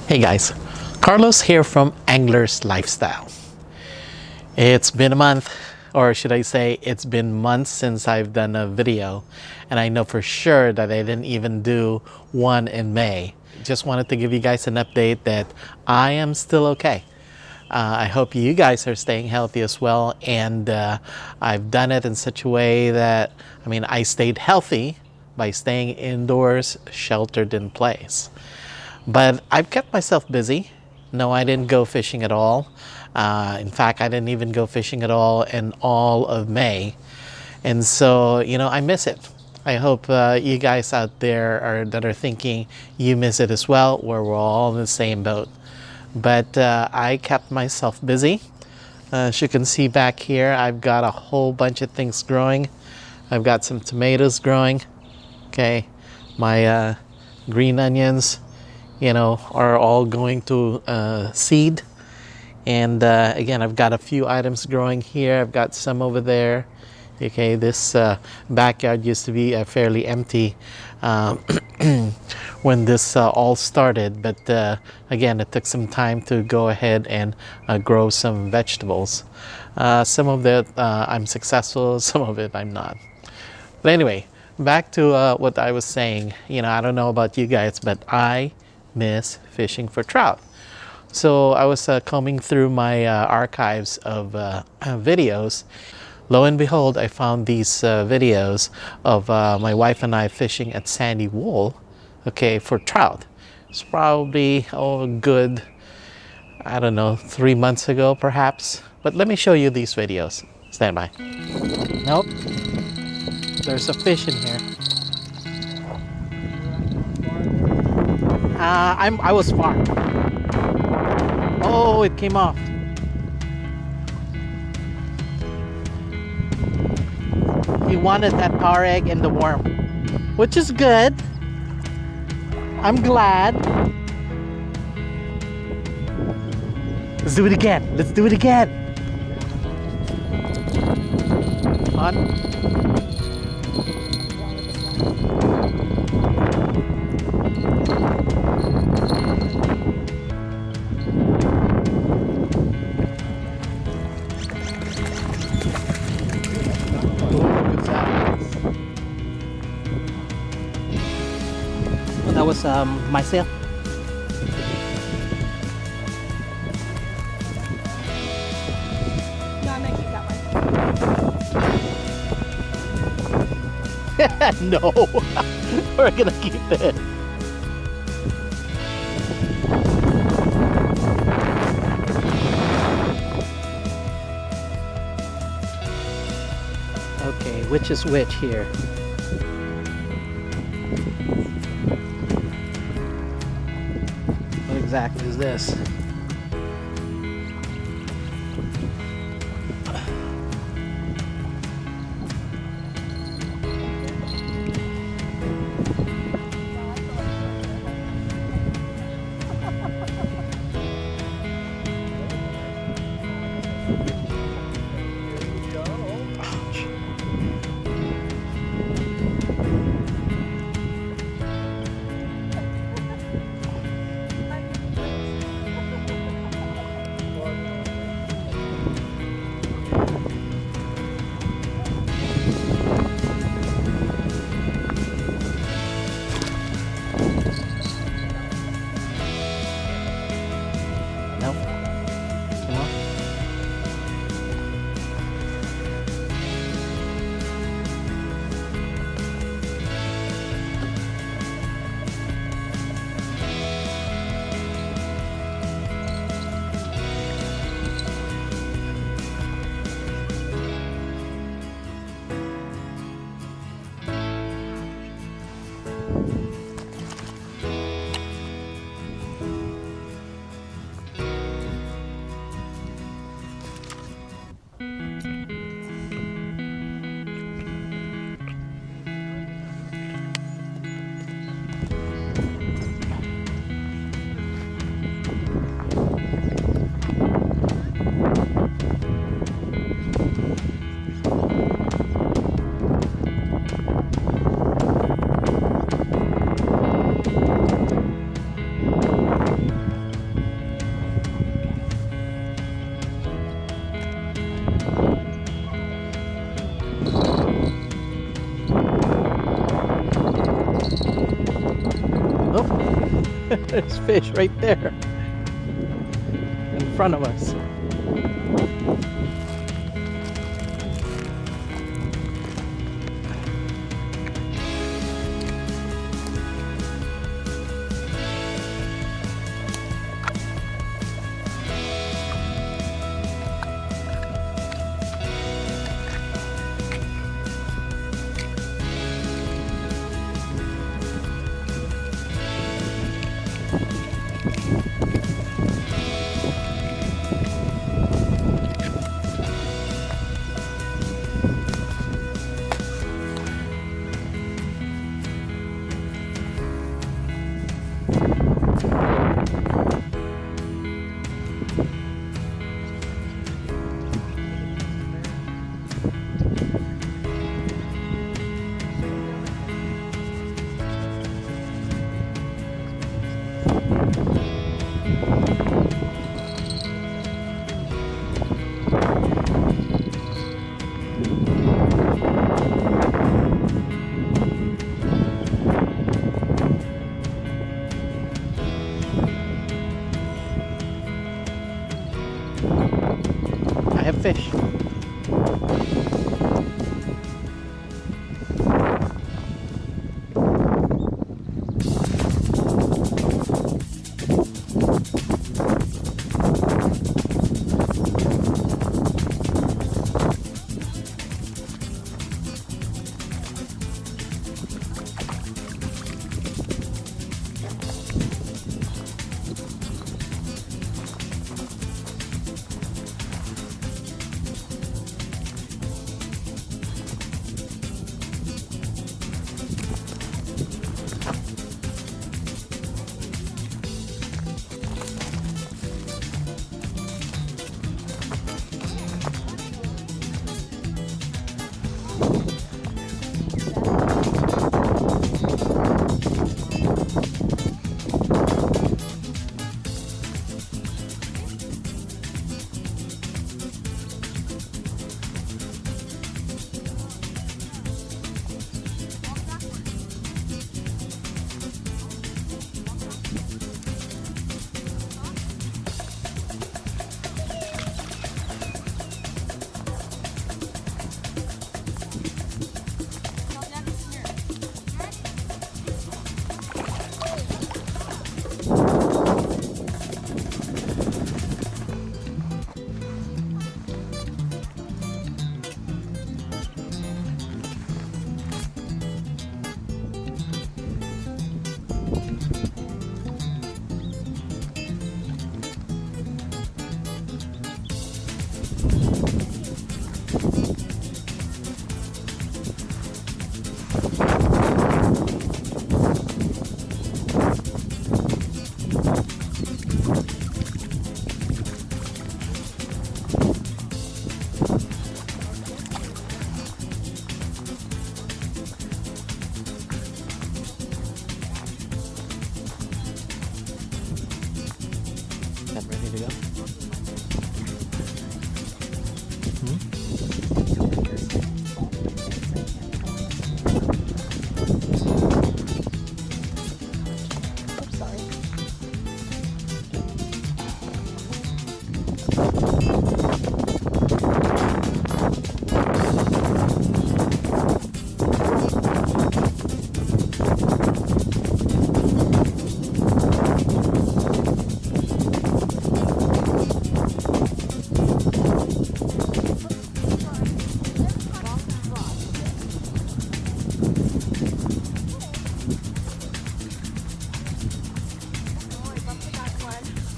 Hey guys, Carlos here from Angler's Lifestyle. It's been a month, or should I say it's been months since I've done a video, and I know for sure that I didn't even do one in May. Just wanted to give you guys an update that I am still okay. I hope you guys are staying healthy as well, and I've done it in such a way that, I stayed healthy by staying indoors, sheltered in place. But I've kept myself busy. No, I didn't go fishing at all. In fact, I didn't even go fishing at all in all of May. And so, I miss it. I hope you guys out there that are thinking you miss it as well, where we're all in the same boat. But I kept myself busy. As you can see back here, I've got a whole bunch of things growing. I've got some tomatoes growing. Okay, my green onions, are all going to seed. And again, I've got a few items growing here. I've got some over there. Okay, this backyard used to be fairly empty when this all started, but again, it took some time to go ahead and grow some vegetables. Some of it I'm successful, some of it I'm not. But anyway, back to what I was saying. I don't know about you guys, but I miss fishing for trout. So I was combing through my archives of videos. Lo and behold, I found these videos of my wife and I fishing at Sandy Wool, okay, for trout. It's probably, good, I don't know, 3 months ago perhaps. But let me show you these videos. Stand by. Nope. There's a fish in here. I was far. Oh, it came off. He wanted that power egg and the worm, which is good. I'm glad. Let's do it again. Let's do it again. On. That was myself. No, I'm gonna keep that one. No, we're gonna keep it. Okay, which is which here? What exactly is this? There's fish right there in front of us. I have fish. Ready to go?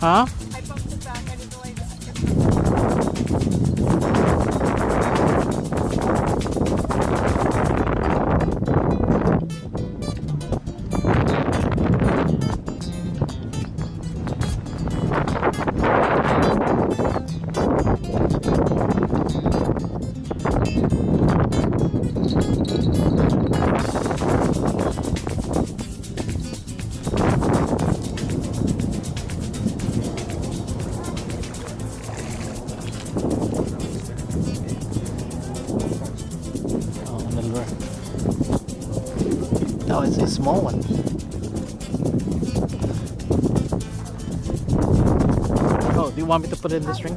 Huh? I bumped it back. I didn't realize No, it's a small one. want me to put it in the string?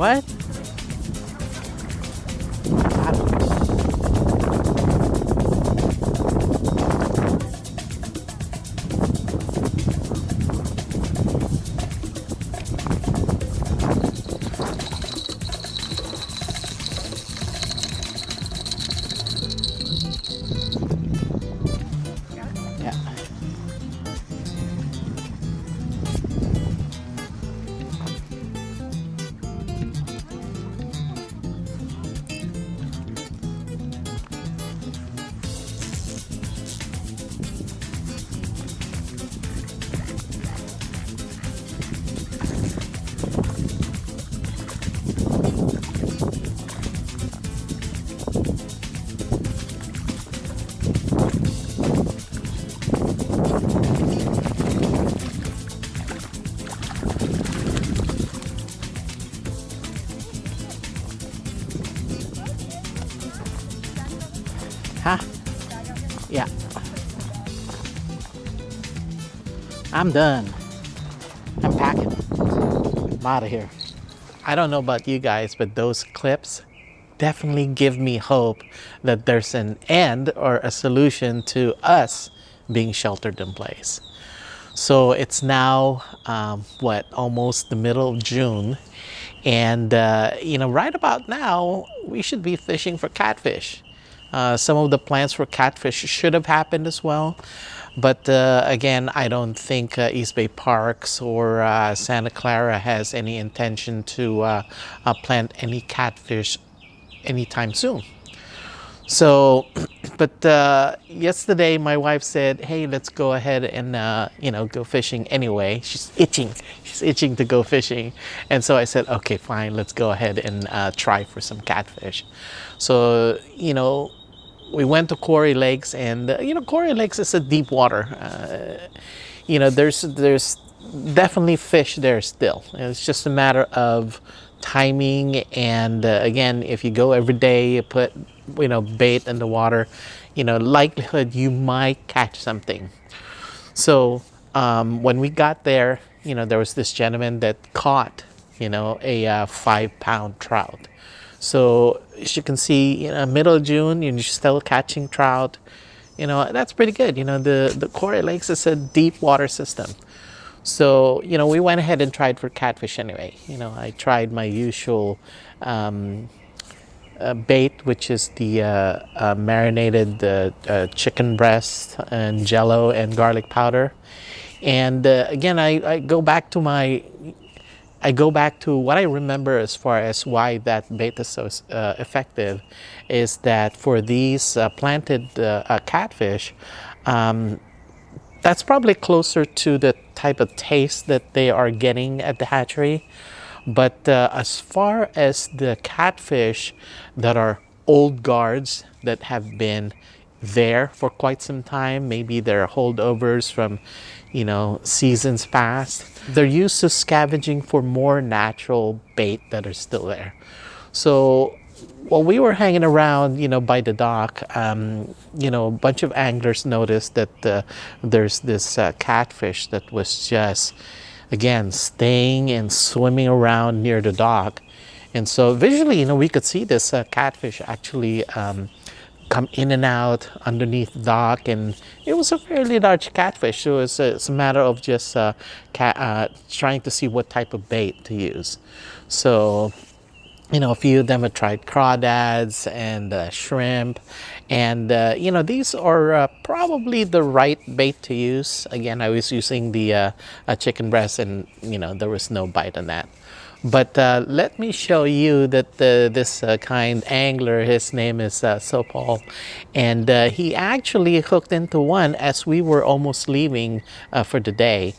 What? Yeah. Huh? Yeah. I'm done. I'm packing. I'm out of here. I don't know about you guys, but those clips definitely give me hope that there's an end or a solution to us being sheltered in place. So it's now, almost the middle of June. And, right about now, we should be fishing for catfish. Some of the plans for catfish should have happened as well. But again, I don't think East Bay Parks or Santa Clara has any intention to plant any catfish anytime soon. So, but yesterday my wife said, "Hey, let's go ahead and go fishing anyway." She's itching. She's itching to go fishing, and so I said, "Okay, fine. Let's go ahead and try for some catfish." So we went to Quarry Lakes, and Quarry Lakes is a deep water. There's definitely fish there still. It's just a matter of timing, and again, if you go every day, you put bait in the water, likelihood you might catch something. So when we got there, there was this gentleman that caught a 5-pound trout. So as you can see, middle of June, you're still catching trout. That's pretty good. The Quarry Lakes is a deep water system. So, we went ahead and tried for catfish anyway. I tried my usual bait, which is the marinated chicken breast and jello and garlic powder. And again, I go back to what I remember as far as why that bait is so effective, is that for these planted catfish, that's probably closer to the type of taste that they are getting at the hatchery. But as far as the catfish that are old guards that have been there for quite some time, maybe they're holdovers from seasons past, they're used to scavenging for more natural bait that are still there. So While we were hanging around, by the dock, a bunch of anglers noticed that there's this catfish that was just, again, staying and swimming around near the dock. And so visually, we could see this catfish actually come in and out underneath the dock, and it was a fairly large catfish. So it's a matter of just trying to see what type of bait to use. So a few of them have tried crawdads and shrimp, and these are probably the right bait to use. Again, I was using the chicken breast, and there was no bite on that. But let me show you that this kind angler, his name is Sopal, and he actually hooked into one as we were almost leaving for the day.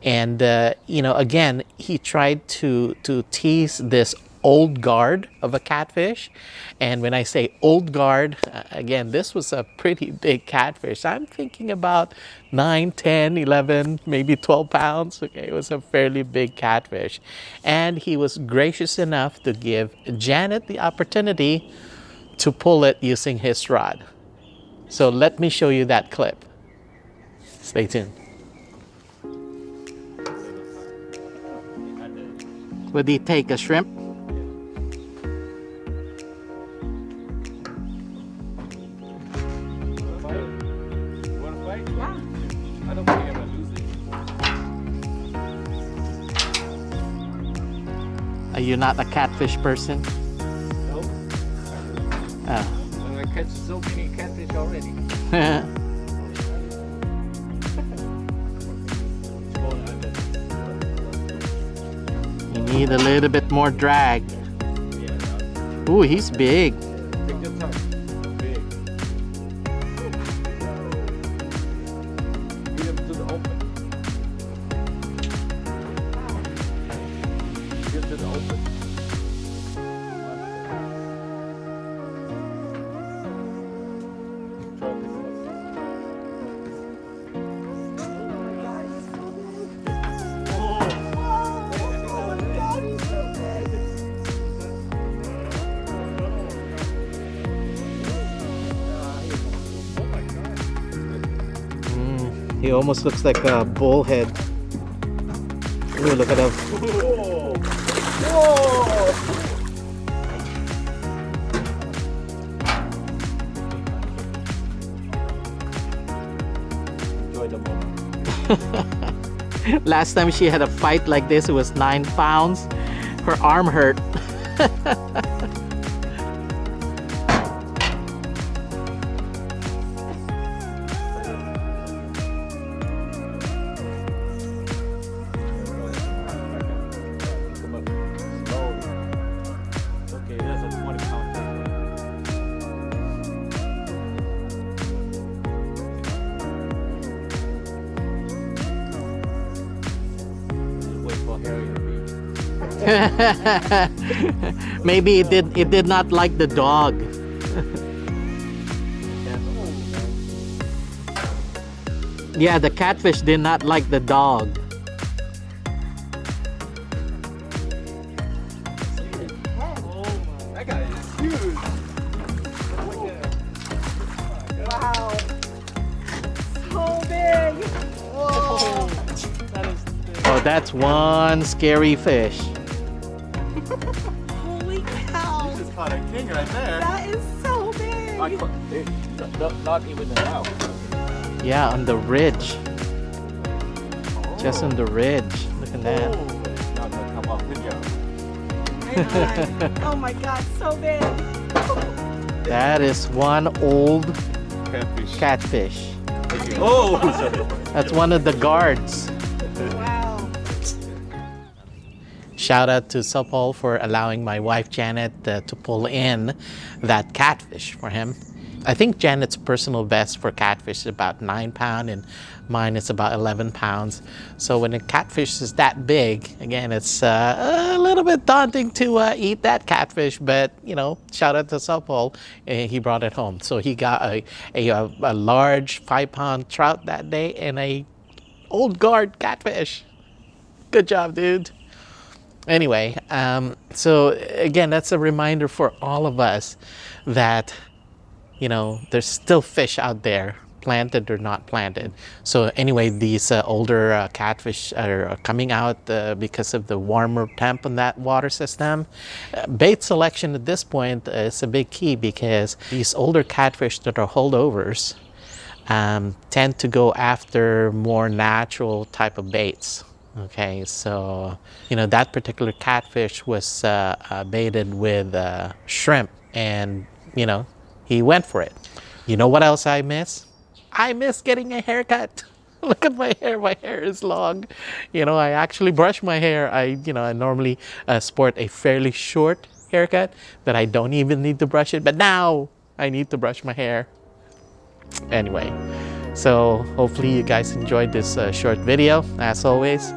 And again, he tried to tease this old guard of a catfish. And when I say old guard, again, this was a pretty big catfish. I'm thinking about 9, 10, 11, maybe 12 pounds. Okay, it was a fairly big catfish. And he was gracious enough to give Janet the opportunity to pull it using his rod. So let me show you that clip. Stay tuned. Would he take a shrimp? Are you not a catfish person? No. I catch so many catfish already. You need a little bit more drag. Ooh, he's big. Take your time. Big. Get him to the open. Get to the open. He almost looks like a bullhead. Ooh, look at him. Whoa! Whoa! Enjoy the moment. Last time she had a fight like this, it was 9 pounds. Her arm hurt. Maybe it did not like the dog. Yeah, the catfish did not like the dog. That guy is huge. Wow. So big. Whoa. That is big. Oh, that's one scary fish. Holy cow. This is caught a king right there. That is so big. Not even now. Yeah, on the ridge. Just on the ridge. Look at that. Not gonna come off video. Right on. Oh my god, so big. That is one old Catfish. catfish. Oh! Sorry. That's one of the guards. Wow. Shout out to Supal for allowing my wife Janet to pull in that catfish for him. I think Janet's personal best for catfish is about 9 pounds, and mine is about 11 pounds. So when a catfish is that big, again, it's a little bit daunting to eat that catfish, but shout out to Supal, he brought it home. So he got a large 5-pound trout that day and a old guard catfish. Good job, dude. Anyway, so again, that's a reminder for all of us that, you know, there's still fish out there, planted or not planted. So anyway, these older catfish are coming out because of the warmer temp on that water system. Bait selection at this point is a big key, because these older catfish that are holdovers tend to go after more natural type of baits. Okay, so you know, that particular catfish was baited with shrimp, and you know, he went for it. You know what else I miss? I miss getting a haircut. Look at my hair. My hair is long. You know, I actually brush my hair. I normally sport a fairly short haircut that I don't even need to brush it, but now I need to brush my hair. Anyway, so hopefully you guys enjoyed this short video. As always,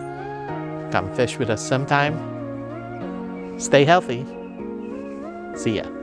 come fish with us sometime. Stay healthy. See ya.